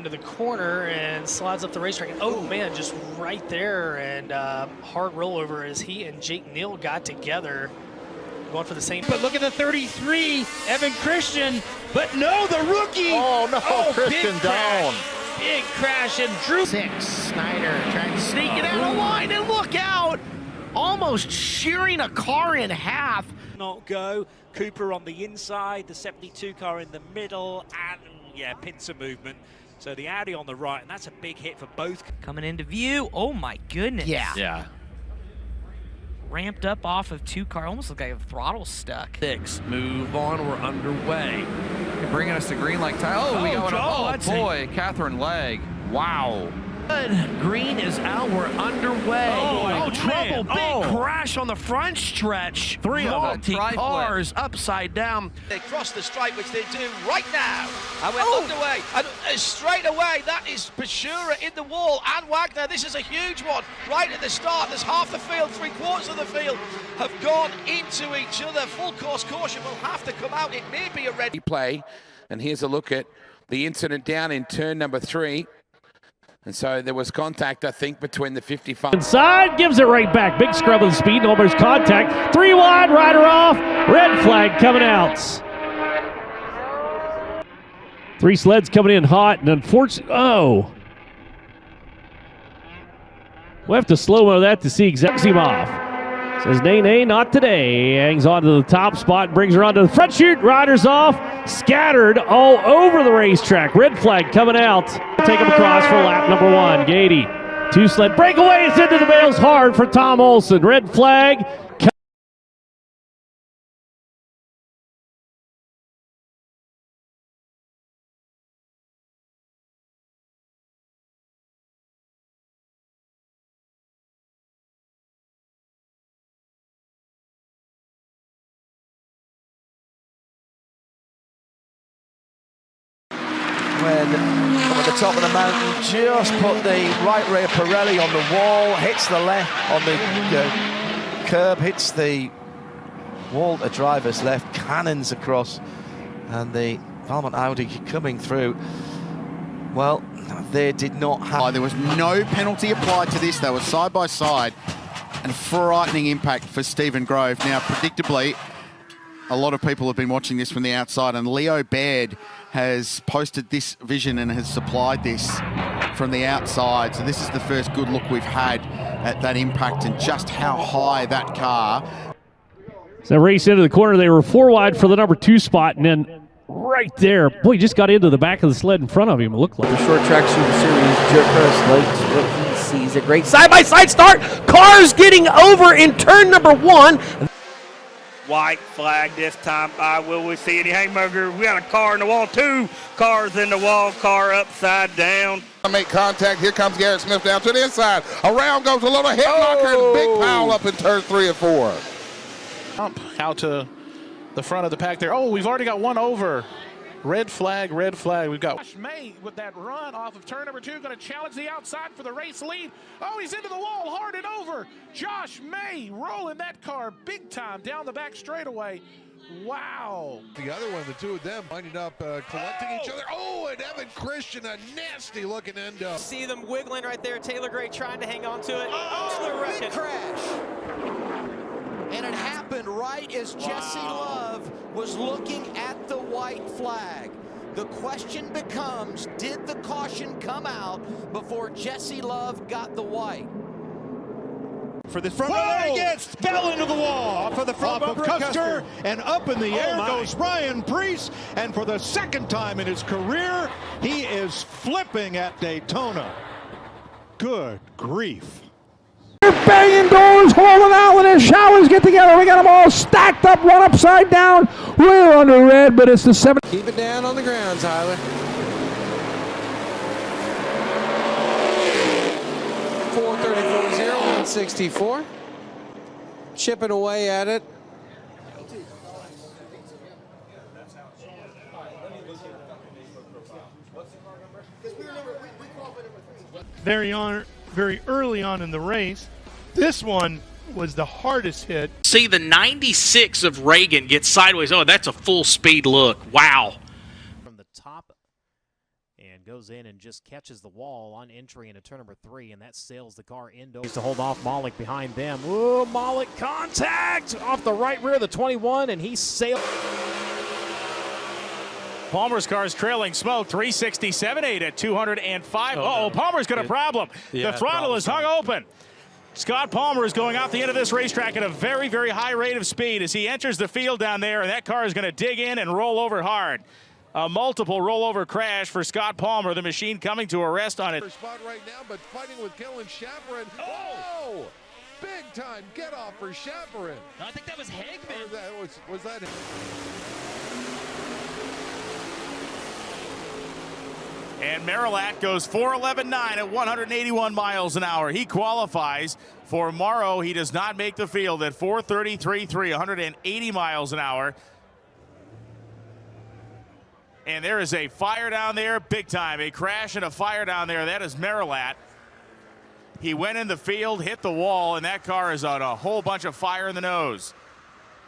into the corner and slides up the racetrack. And, oh man, just right there, and hard rollover as he and Jake Neal got together, going for the same. But look at the 33, Evan Christian. But no, the rookie. Oh no, Christian down. Big crash and Drew. 6. Snyder trying to sneak it out of line, and look out! Almost shearing a car in half. Not go. Cooper on the inside, the 72 car in the middle, and yeah, pincer movement. So the Audi on the right, and that's a big hit for both. Coming into view. Oh my goodness. Yeah. Ramped up off of 2 car. Almost looked like a throttle stuck. 6. Move on. We're underway. You're bringing us to green like time. Oh, we got one. Oh boy, Catherine Legg. Wow. Green is out. We're underway. Oh, trouble. Big crash on the front stretch. 3 of them. Multi-cars upside down. They cross the stripe, which they do right now. And we're underway. And straight away, that is Pashura in the wall and Wagner. This is a huge one. Right at the start, there's half the field, 3/4 of the field have gone into each other. Full course caution will have to come out. It may be a red play. And here's a look at the incident down in turn number 3. And so there was contact, I think, between the 55. Inside, gives it right back. Big scrub of the speed. Almost contact. 3 wide, rider off. Red flag coming out. 3 sleds coming in hot. And unfortunately, we'll have to slow-mo that to see exactly him off. Says, nay, not today. Hangs on to the top spot, brings her onto the front chute. Riders off, scattered all over the racetrack. Red flag coming out. Take him across for lap number 1. Gady, 2 sled breakaways into the bales hard for Tom Olson. Red flag. when at the top of the mountain, just put the right rear Pirelli on the wall, hits the left on the curb, hits the wall to driver's left, cannons across, and the Valmont Audi coming through. Well, they did not have... There was no penalty applied to this. They were side by side, and a frightening impact for Stephen Grove. Now, predictably, a lot of people have been watching this from the outside, and Leo Baird has posted this vision and has supplied this from the outside. So this is the first good look we've had at that impact and just how high that car. So race into the corner. They were 4 wide for the number 2 spot, and then right there, boy, he just got into the back of the sled in front of him, it looked like. The short track Super Series, Jerkers likes what he sees. A great side-by-side start. Cars getting over in turn number 1. White flag this time by. Will we see any haymaker? We got a car in the wall, 2 cars in the wall, car upside down. Make contact. Here comes Garrett Smith down to the inside. Around goes a little head knocker, big pile up in turn 3 and 4. Out to the front of the pack there. Oh, we've already got one over. Red flag, red flag. We've got Josh May with that run off of turn number 2, going to challenge the outside for the race lead. Oh, he's into the wall, hard and over. Josh May rolling that car big time down the back straightaway. Wow. The other one, the 2 of them winding up collecting each other. Oh, and Evan Christian, a nasty looking end up. See them wiggling right there. Taylor Gray trying to hang on to it. Oh, the big crash. And it happened right as Jesse Love was looking at the white flag. The question becomes, did the caution come out before Jesse Love got the white? For the front gets fell into the wall for the front bumper of Custer, and up in the air goes Ryan Preece, and for the 2nd time in his career, he is flipping at Daytona. Good grief. Banging doors, holding out when his showers get together. We got them all stacked up, one upside down. We're under red, but it's the 7. Keep it down on the ground, Tyler. 434.0, 164. Chipping away at it. Very early on in the race. This one was the hardest hit. See the 96 of Reagan get sideways. Oh, that's a full speed look. Wow. From the top, and goes in and just catches the wall on entry into turn number 3, and that sails the car into to hold off Malik behind them. Ooh, Malik contact off the right rear of the 21, and he sailed. Palmer's car is trailing Smoke, 367.8 at 205. Uh-oh, Palmer's got a problem. The throttle is hung open. Scott Palmer is going off the end of this racetrack at a very, very high rate of speed as he enters the field down there, and that car is going to dig in and roll over hard. A multiple rollover crash for Scott Palmer, the machine coming to a rest on it. Spot right now, but fighting with Kellen Chaperon. Oh! Big time get off for Chaperon. I think that was Hegman. Was that? And Marilat goes 4.11.9 at 181 miles an hour. He qualifies. For Morrow, he does not make the field at 4:33.3, 180 miles an hour. And there is a fire down there, big time. A crash and a fire down there. That is Marilat. He went in the field, hit the wall, and that car is on a whole bunch of fire in the nose.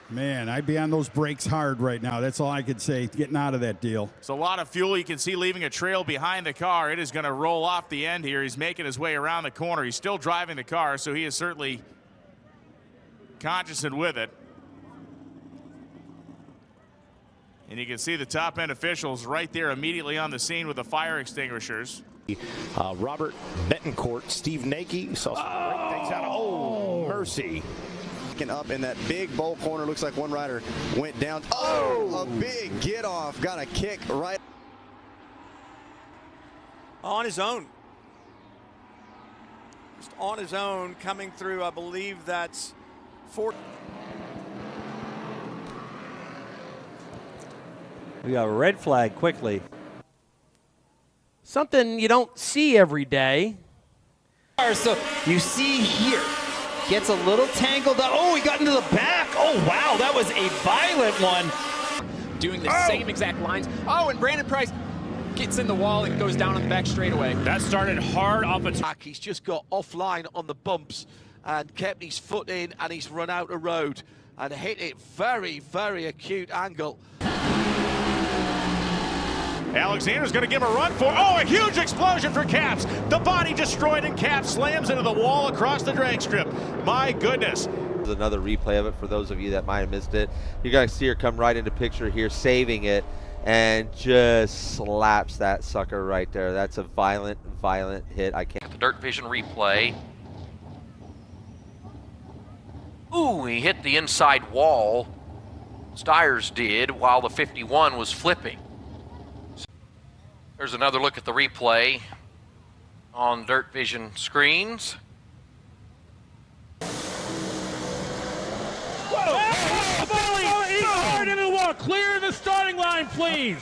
Man, I'd be on those brakes hard right now. That's all I could say, getting out of that deal. It's a lot of fuel. You can see leaving a trail behind the car. It is going to roll off the end here. He's making his way around the corner. He's still driving the car, so he is certainly conscious and with it. And you can see the top end officials right there immediately on the scene with the fire extinguishers. Robert Betancourt, Steve Nakey saw some great things out of, oh, mercy. Up in that big bowl corner, looks like one rider went down. Oh, a big get off, got a kick right on his own. Just on his own, coming through, I believe that's 4. We got a red flag quickly. Something you don't see every day. So you see here, gets a little tangled up. Oh, he got into the back. Oh, wow, that was a violent one. Doing the same exact lines. Oh, and Brandon Price gets in the wall and goes down on the back straightaway. That started hard off a track. He's just got offline on the bumps and kept his foot in, and he's run out of road and hit it very, very acute angle. Alexander's going to give a run for, oh, a huge explosion for Caps. The body destroyed, and Caps slams into the wall across the drag strip. My goodness. There's another replay of it for those of you that might have missed it. You guys see her come right into picture here, saving it, and just slaps that sucker right there. That's a violent, violent hit. I can't. The DirtVision replay. Ooh, he hit the inside wall. Stiers did, while the 51 was flipping. There's another look at the replay on DirtVision screens. Clear the starting line, please.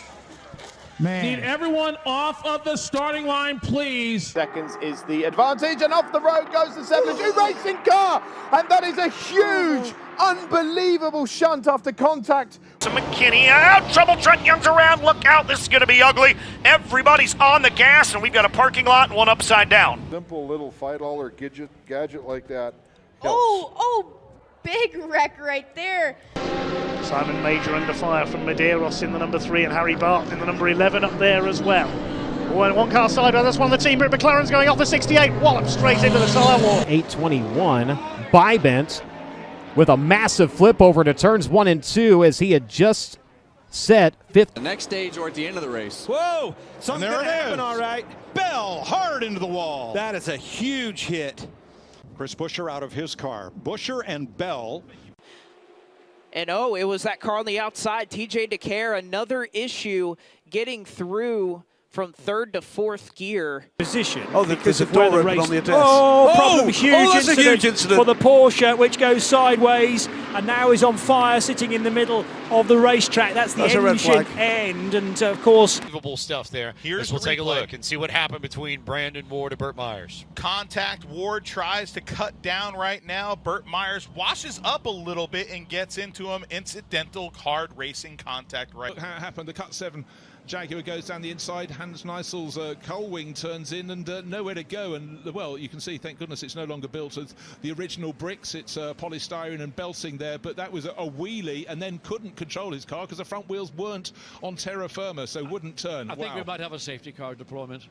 Man. Need everyone off of the starting line, please. Seconds is the advantage, and off the road goes the 72 racing car, and that is a huge, unbelievable shunt after contact. So McKinney out, trouble truck Young's around, look out, this is going to be ugly. Everybody's on the gas, and we've got a parking lot and one upside down. Simple little fight all or gadget like that helps. Oh, big wreck right there. Simon Major under fire from Medeiros in the number 3 and Harry Barton in the number 11 up there as well. Oh, and one car side, that's one of the team, but McLaren's going off the 68, wallop straight into the tire wall. 821, Bybent with a massive flip over to turns 1 and 2 as he had just set 5th. The next stage or at the end of the race. Whoa, something gonna happen, all right. Bell hard into the wall. That is a huge hit. Chris Buescher out of his car. Buescher and Bell. And oh, it was that car on the outside, TJ DeCare, another issue getting through from 3rd to 4th gear. Position. Oh, there's a door open on the address. Huge incident for the Porsche, which goes sideways and now is on fire, sitting in the middle of the racetrack. That's the engine end, and of course, unbelievable stuff there. We'll take a look and see what happened between Brandon Ward and Burt Myers. Contact. Ward tries to cut down right now. Burt Myers washes up a little bit and gets into him. Incidental hard racing contact right. What happened? The cut 7 Jaguar goes down the inside. Hans Neisel's coal wing turns in and nowhere to go. And, well, you can see, thank goodness, it's no longer built as the original bricks. It's polystyrene and belting there. But that was a wheelie and then couldn't control his car because the front wheels weren't on terra firma, so wouldn't turn. I think we might have a safety car deployment.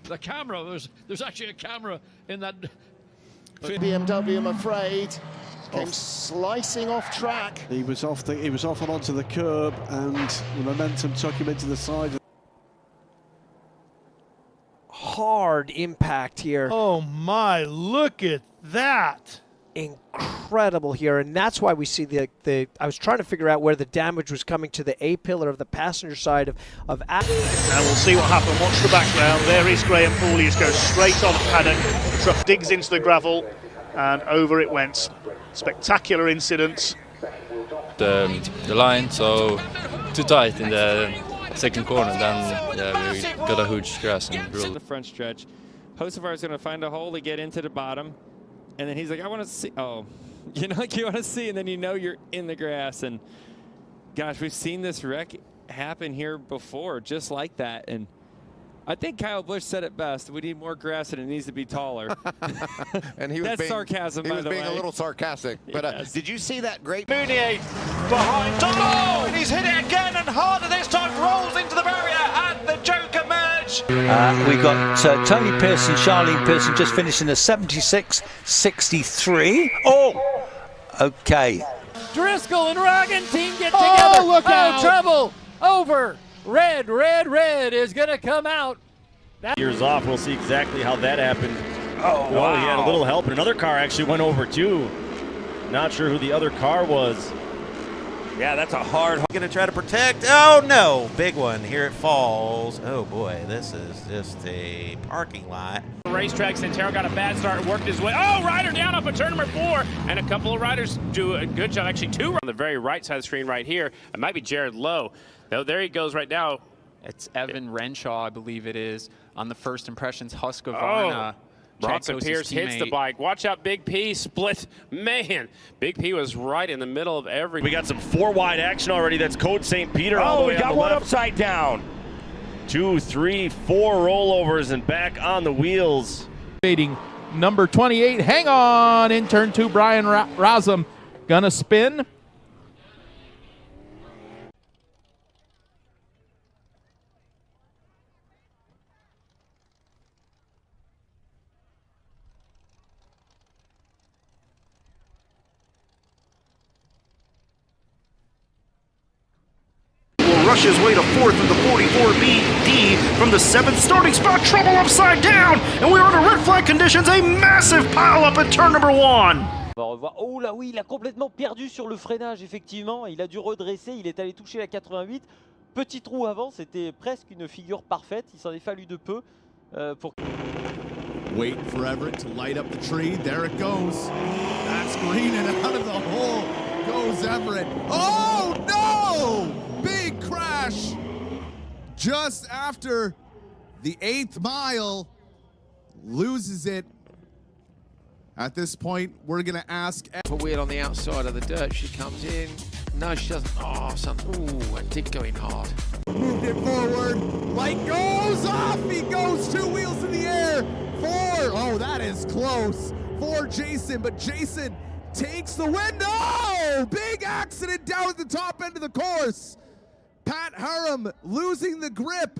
The camera, there's actually a camera in that. BMW, I'm afraid, came slicing off track. He was off and onto the curb, and the momentum took him into the side. Hard impact here. Oh my, look at that. Incredible here, and that's why we see the I was trying to figure out where the damage was coming to the A-pillar of the passenger side of And we'll see what happened. Watch the background. There is Graham Pooley. He goes straight on paddock. The truck digs into the gravel, and over it went. Spectacular incidents. The line so too tight in the second corner, then yeah, we got a huge crash and rolled. The front stretch. Hocevar is going to find a hole to get into the bottom. And then he's like, I want to see. Oh, you know, like you want to see, and then you know you're in the grass. And gosh, we've seen this wreck happen here before, just like that. And I think Kyle Busch said it best. We need more grass, and it needs to be taller. And he was That's being, sarcasm, he by was the being way. a little sarcastic. But Yes. did you see that great? Mounier behind. Oh, and he's hit it again, and harder this time. Rolls into the barrier, and the Joker merge. We've got Tony Pearson, Charlene Pearson just finishing the 76.63. Oh, okay. Driscoll and Ragan team get together. Oh, look out. Trouble. Over. Red is going to come out. Years off, we'll see exactly how that happened. Oh, well, he had a little help, and another car actually went over too. Not sure who the other car was. Yeah, that's a hard. Going to try to protect. Oh no, big one. Here it falls. Oh boy, this is just a parking lot. Racetrack, Santero got a bad start and worked his way. Oh, rider down off of turn number 4, and a couple of riders do a good job. Actually, 2 on the very right side of the screen right here. It might be Jared Lowe. No, there he goes right now. It's Evan Renshaw, I believe it is, on the first impressions. Husqvarna. Bronson Pierce hits the bike. Watch out, Big P split. Man, Big P was right in the middle of every. We got some 4-wide action already. That's Code St. Peter all the way we got on the one left. upside down. 2, 3, 4 rollovers and back on the wheels. Number 28, hang on in turn 2, Brian Razum gonna spin. Rush his way to 4th in the 44BD from the 7th starting spot. Trouble upside down, and we're under red flag conditions. A massive pile up at turn number 1. On va revoir. Oh là oui, il a complètement perdu sur le freinage, effectivement. Il a dû redresser, il est allé toucher la 88. Petit trou avant, c'était presque une figure parfaite. Il s'en est fallu de peu pour... Wait for Everett to light up the tree. There it goes. That's green, and out of the hole goes Everett. Oh no! Big crash just after the 8th mile. Loses it. At this point, we're going to ask... A wheel on the outside of the dirt. She comes in. No, she doesn't. Oh, something. Ooh, it did go in hard. Moved it forward. Light goes off. He goes 2 wheels in the air. 4. Oh, that is close. 4 Jason, but Jason takes the win. No! Big accident down at the top end of the course. Pat Harum losing the grip.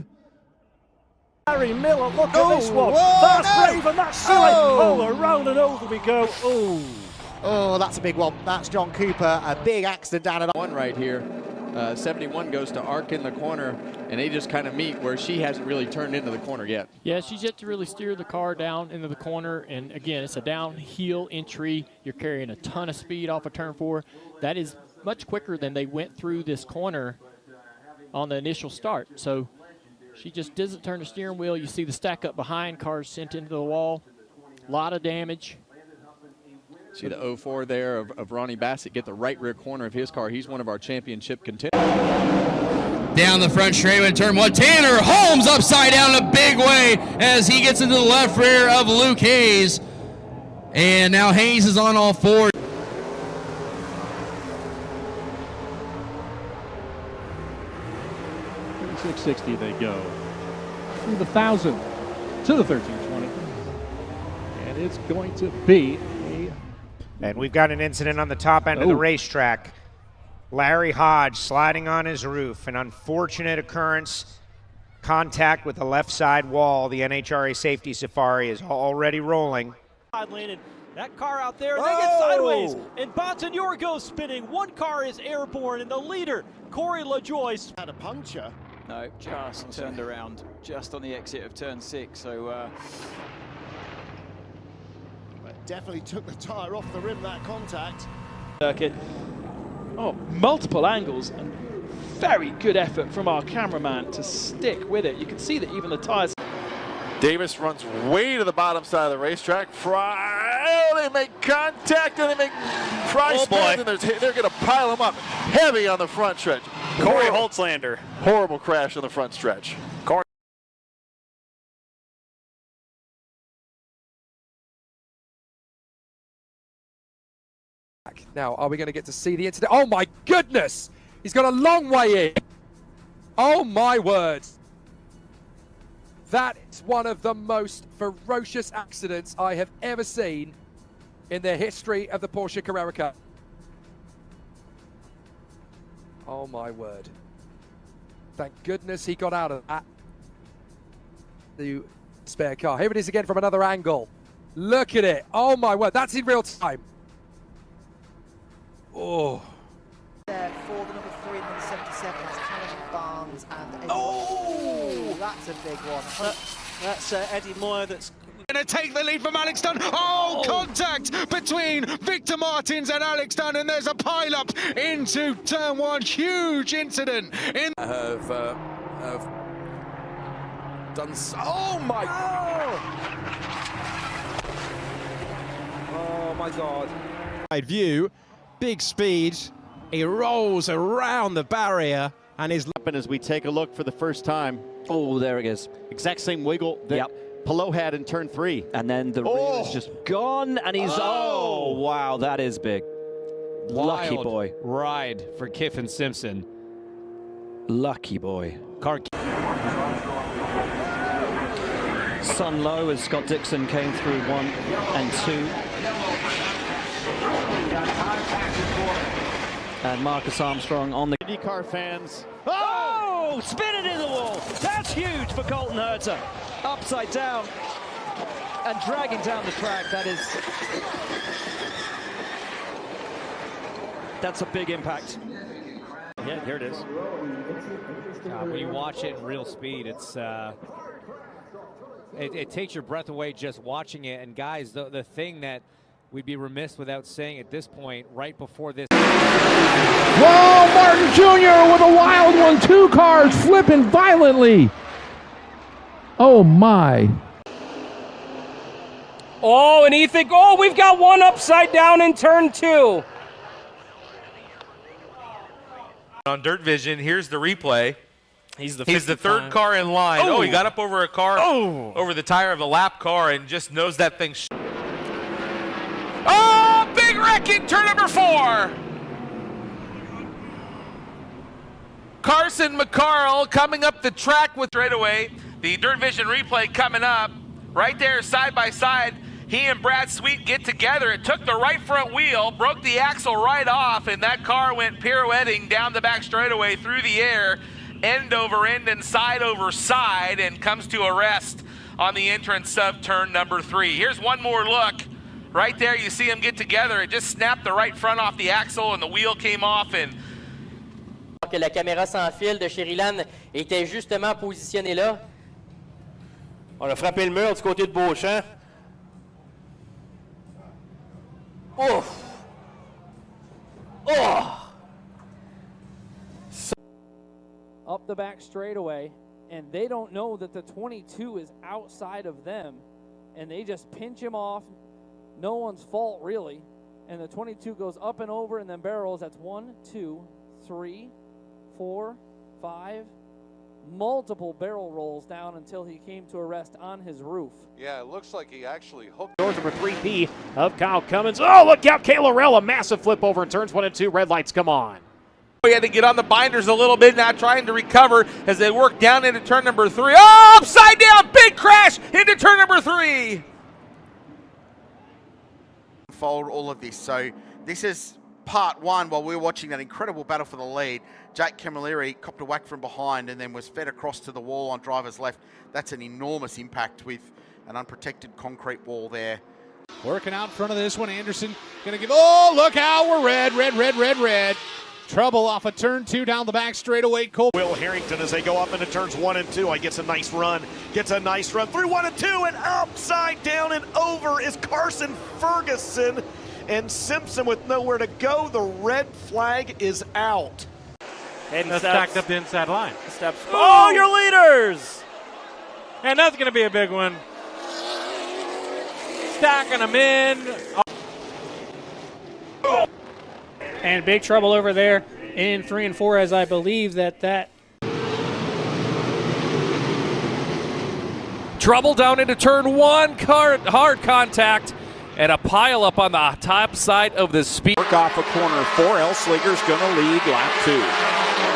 Harry Miller, look at this one. That's brave and that's silly. Oh, around and over we go. Oh, that's a big one. That's John Cooper. A big accident down at One right here. 71 goes to arc in the corner, and they just kind of meet where she hasn't really turned into the corner yet. Yeah, she's yet to really steer the car down into the corner. And again, it's a downhill entry. You're carrying a ton of speed off of turn 4. That is much quicker than they went through this corner on the initial start. So she just doesn't turn the steering wheel. You see the stack up behind, cars sent into the wall. A lot of damage. See the 04 there of Ronnie Bassett get the right rear corner of his car. He's one of our championship contenders. Down the front straightaway in turn 1. Tanner Holmes upside down in a big way as he gets into the left rear of Luke Hayes. And now Hayes is on all 4. 360 they go. Through the 1,000 to the 1320. And it's going to be a... And we've got an incident on the top end of the racetrack. Larry Hodge sliding on his roof. An unfortunate occurrence. Contact with the left side wall. The NHRA safety safari is already rolling. Landed that car out there, and they get sideways, and Bonsignor goes spinning. One car is airborne, and the leader, Corey LaJoie, had a puncture. No, just turned around just on the exit of turn 6. So definitely took the tyre off the rim, that contact. Circuit. Oh, multiple angles and very good effort from our cameraman to stick with it. You can see that even the tyres. Davis runs way to the bottom side of the racetrack. Fry, they make contact and they make Fry spins, and they're going to pile him up heavy on the front stretch. Corey Holtzlander. Horrible crash on the front stretch. Now, are we going to get to see the incident? Oh my goodness! He's got a long way in. Oh my word. That is one of the most ferocious accidents I have ever seen in the history of the Porsche Carrera Cup. Oh my word. Thank goodness he got out of that. The spare car. Here it is again from another angle. Look at it. Oh my word. That's in real time. Oh. There for the number 3 and number 77, that's Callum Barnes and Eddie. Oh, that's a big one. that's Eddie Moore that's going to take the lead from Alex Dunn. Oh, contact between Victor Martins and Alex Dunn, and there's a pile-up into turn 1. Huge incident. Have done so. Oh my! Oh my God. Wide view, big speed. He rolls around the barrier and is. As we take a look for the first time. Oh, there it is. Exact same wiggle that Pilot had in turn 3. And then the rear is just gone, and he's oh wow, that is big. Lucky boy. Ride for Kiffin Simpson. Lucky boy. Sun low as Scott Dixon came through 1 and 2. And Marcus Armstrong on the Indycar fans. Oh! Spin it in the wall. That's huge for Colton Herta. Upside down and dragging down the track. That's a big impact. Yeah, here it is. When you watch it in real speed, it's it takes your breath away just watching it. And guys, the thing that we'd be remiss without saying at this point, right before this. Whoa, Martin Jr. with a wild one. 2 cars flipping violently. Oh, my. Oh, and Ethan, we've got one upside down in turn 2. On DirtVision, here's the replay. He's the third car in line. Oh, he got up over a car, over the tire of the lap car, and just knows that thing. Oh, big wreck in turn number 4. Carson McCarl coming up the track with straight away. The DirtVision replay coming up. Right there, side by side. He and Brad Sweet get together. It took the right front wheel, broke the axle right off, and that car went pirouetting down the back straightaway through the air, end over end and side over side, and comes to a rest on the entrance of turn number 3. Here's one more look. Right there, you see them get together. It just snapped the right front off the axle, and the wheel came off. And que la caméra sans fil de Sherilan était justement positionnée là. On a frappé le mur du côté de Beauchamp. Oof. Oh. Up the back straightaway, and they don't know that the 22 is outside of them, and they just pinch him off. No one's fault, really. And the 22 goes up and over and then barrels. That's 1, 2, 3, 4, 5. Multiple barrel rolls down until he came to a rest on his roof. Yeah, it looks like he actually hooked. Doors number 3P of Kyle Cummins. Oh, look out, Kayla Rell, a massive flip over in turns 1 and 2. Red lights come on. He had to get on the binders a little bit, now trying to recover as they work down into turn number 3. Oh, upside down, big crash into turn number 3. Fold all of this. So this is part one while we were watching that incredible battle for the lead. Jake Camilleri copped a whack from behind and then was fed across to the wall on driver's left. That's an enormous impact with an unprotected concrete wall there. Working out in front of this one. Anderson going to give, oh, look out, we're red. Trouble off of turn 2 down the back straightaway. Will Harrington as they go up into turns 1 and 2. Gets a nice run through 1 and 2, and upside down and over is Carson Ferguson. And Simpson with nowhere to go. The red flag is out. And stacked up the inside line. Steps. Oh, your leaders! And that's going to be a big one. Stacking them in. And big trouble over there in 3 and 4, as I believe that. Trouble down into turn 1, hard contact, and a pile up on the top side of the speed. Work off a corner 4, Elsliger's going to lead lap 2.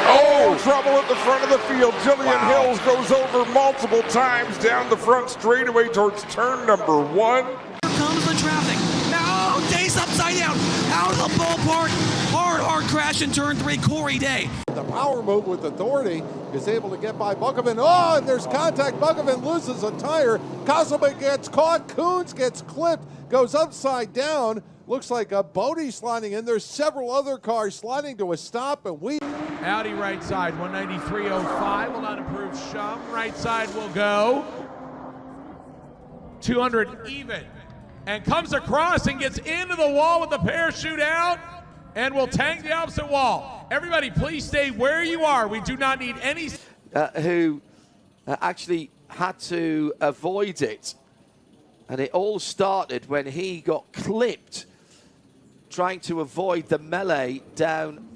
Oh, trouble at the front of the field. Jillian Hills goes over multiple times down the front straightaway towards turn number 1. Here comes the traffic. Now, Day's upside down, out of the ballpark. Hard crash in turn 3, Corey Day. The power move with authority is able to get by Bukovan. Oh, and there's contact. Bukovan loses a tire. Cosselman gets caught. Coons gets clipped, goes upside down. Looks like a Bodie sliding in. There's several other cars sliding to a stop, and we... Audi right side, 193.05 will not improve. Shum right side will go 200 even, and comes across and gets into the wall with the parachute out, and will tank the opposite wall. Everybody, please stay where you are. We do not need any... who actually had to avoid it. And it all started when he got clipped trying to avoid the melee down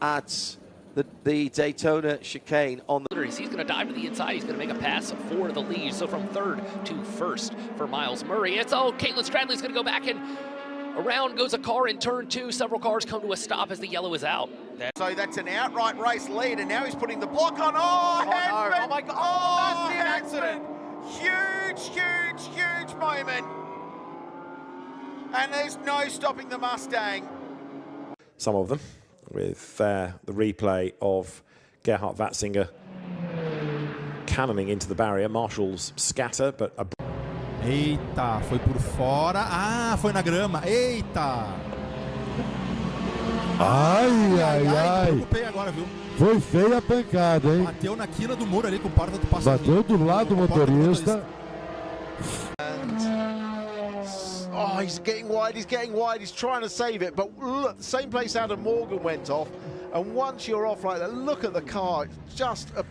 at the Daytona chicane on the... He's going to dive to the inside. He's going to make a pass for the lead. So from 3rd to 1st for Miles Murray. It's Caitlin Stradley's going to go back, and around goes a car in turn 2. Several cars come to a stop as the yellow is out. So that's an outright race lead, and now he's putting the block on. Oh, no. Oh my God. Oh, that's the accident. Huge moment. And there's no stopping the Mustang. Some of them with the replay of Gerhard Watzinger cannoning into the barrier. Marshall's scatter, but a... Eita, foi por fora. Ah, foi na grama. Eita! Ai. Preocupei agora, viu? Foi feia a pancada, hein? Bateu na quina do muro ali com o porta do passageiro. Bateu do lado do motorista. Oh, he's getting wide, he's trying to save it, but look, same place Adam Morgan went off, and once you're off like that, look at the car,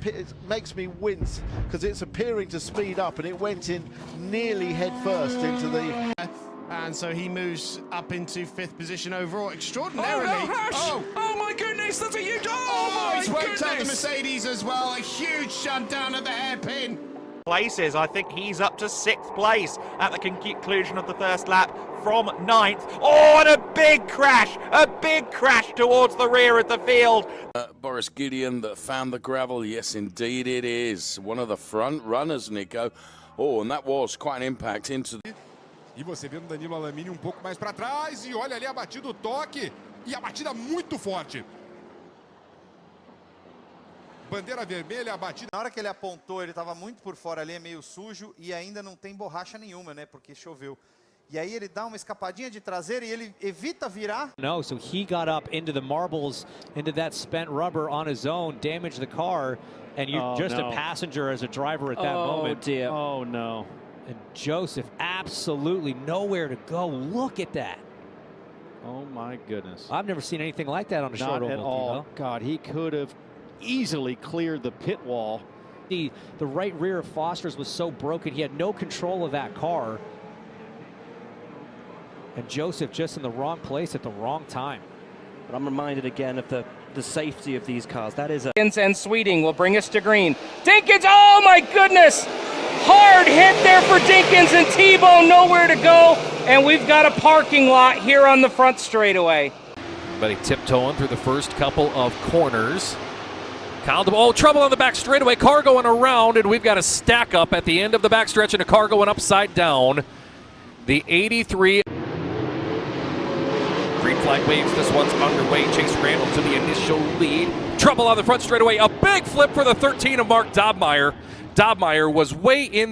it makes me wince, because it's appearing to speed up, and it went in nearly head first into the... And so he moves up into 5th position overall, extraordinarily. Oh my goodness, that's a huge... Oh he's worked out the Mercedes as well, a huge shutdown at the hairpin. Places. I think he's up to 6th place at the conclusion of the first lap from 9th. Oh, and a big crash towards the rear of the field. Boris Gideon that found the gravel. Yes, indeed it is. One of the front runners, Nico. Oh, and that was quite an impact into the... E você vendo Danilo Alamini pouco mais para trás, e olha ali a batida, o toque, e a batida muito forte. Bandeira vermelha, a batida. Na hora que ele apontou, ele estava muito por fora ali, é meio sujo e ainda não tem borracha nenhuma, né? Porque choveu. E aí ele dá uma escapadinha de traseira e ele evita virar. No, so he got up into the marbles, into that spent rubber on his own, damaged the car, and you're just a passenger as a driver at that moment. Oh dear. Oh no. And Joseph absolutely nowhere to go. Look at that. Oh my goodness. I've never seen anything like that on a short oval. Not at all. God, he could have easily cleared the pit wall. The right rear of Foster's was so broken, he had no control of that car. And Joseph just in the wrong place at the wrong time. But I'm reminded again of the safety of these cars. That is a... And Sweeting will bring us to green. Dinkins, oh my goodness! Hard hit there for Dinkins, and T-Bone nowhere to go. And we've got a parking lot here on the front straightaway. Everybody tiptoeing through the first couple of corners. Trouble on the back straightaway. Car going around, and we've got a stack up at the end of the backstretch and a car going upside down. The 83. Green flag waves. This one's underway. Chase Randall to the initial lead. Trouble on the front straightaway. A big flip for the 13 of Mark Dobmeyer. Dobmeyer was way in.